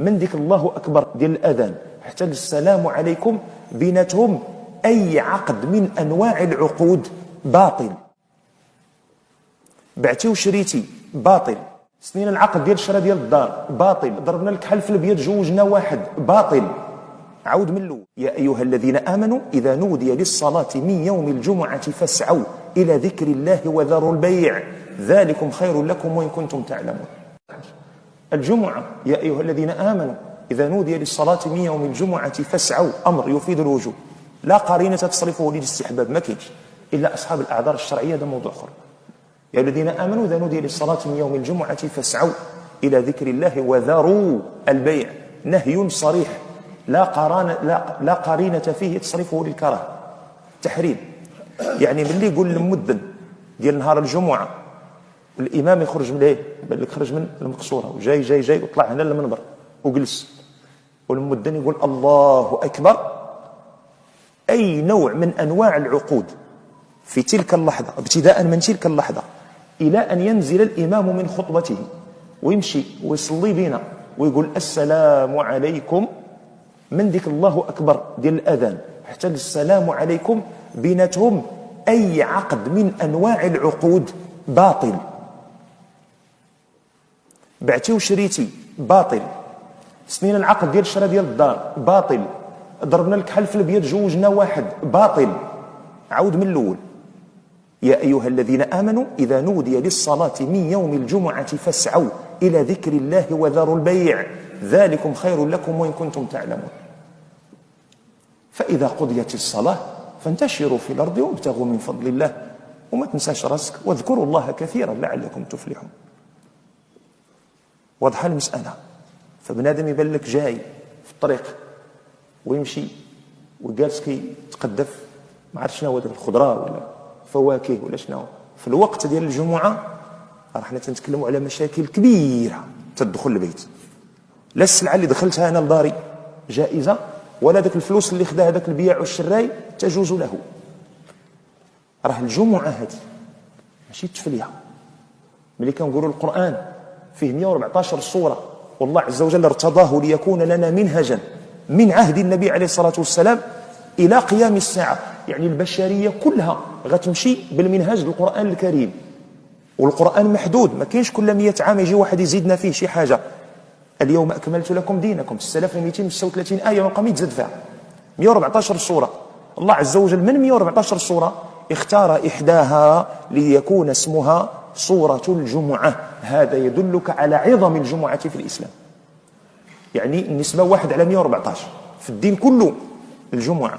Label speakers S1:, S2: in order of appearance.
S1: من ديك الله أكبر ديال الأذان حتى السلام عليكم بيناتهم أي عقد من أنواع العقود باطل. بعتي وشريتي باطل، سنين العقد ديال الشراء ديال الدار باطل، ضربنا لك حلف البيد جوجنا واحد باطل. عود من الاول. يا ايها الذين امنوا اذا نودي للصلاه من يوم الجمعه فاسعوا الى ذكر الله وذروا البيع ذلكم خير لكم وان كنتم تعلمون. الجمعه يا ايها الذين امنوا اذا نودي للصلاه من يوم الجمعه فاسعوا، امر يفيد الوجوب، لا قرينه تصرفه للاستحباب، ما كاينش الا اصحاب الاعذار الشرعيه، هذا موضوع اخر. يا الذين آمنوا إذا نودي للصلاة من يوم الجمعة فاسعوا إلى ذكر الله وذروا البيع، نهي صريح لا قرينة فيه تصرفه للكراهة، تحريم. يعني ملي يقول المؤذن ديال نهار الجمعة الإمام يخرج من خرج من المقصورة وجاي جاي جاي وطلع هنا للمنبر وجلس، والمؤذن يقول الله أكبر، أي نوع من أنواع العقود في تلك اللحظة ابتداء من تلك اللحظة إلى أن ينزل الإمام من خطبته ويمشي ويصلي بنا ويقول السلام عليكم، من ذيك الله أكبر ديال الأذان حتى السلام عليكم بيناتهم أي عقد من أنواع العقود باطل. بعتي وشريتي باطل، سنين العقد ديال الشراء ديال الدار باطل، ضربنا لك حلف البيد جوجنا واحد باطل. عود من الأول. يا أيها الذين آمنوا إذا نودي للصلاة من يوم الجمعة فاسعوا إلى ذكر الله وذروا البيع ذلكم خير لكم وإن كنتم تعلمون. فإذا قضيت الصلاة فانتشروا في الأرض وابتغوا من فضل الله وما تنساش راسك واذكروا الله كثيرا لعلكم تفلحون. واضحة المسألة. فبنادم يبان لك جاي في الطريق ويمشي وجالس يتقدف ما عرف شنو هو الخضره ولا فواكه ولا شنو، في الوقت ديال الجمعه راه حنا تنتكلموا على مشاكل كبيره تدخل البيت. لا السلعه اللي دخلتها انا لداري جائزه، ولا داك الفلوس اللي خداها داك البياع والشراي تجوز له. راه الجمعه هذه ماشي التفليه. ملي كنقولوا القران فيه 114 سوره والله عز وجل ارتضاه ليكون لنا منهجا من عهد النبي عليه الصلاه والسلام الى قيام الساعه، يعني البشريه كلها غتمشي بالمنهج القران الكريم. والقران محدود، ما كاينش كل 100 عام يجي واحد يزيدنا فيه شي حاجه. اليوم اكملت لكم دينكم 6236 ايه مقام يتزاد فيها 114 سوره. الله عز وجل من 114 سوره اختار احداها ليكون اسمها سوره الجمعه. هذا يدلك على عظم الجمعه في الاسلام. يعني النسبه 1 على 114 في الدين كله الجمعه.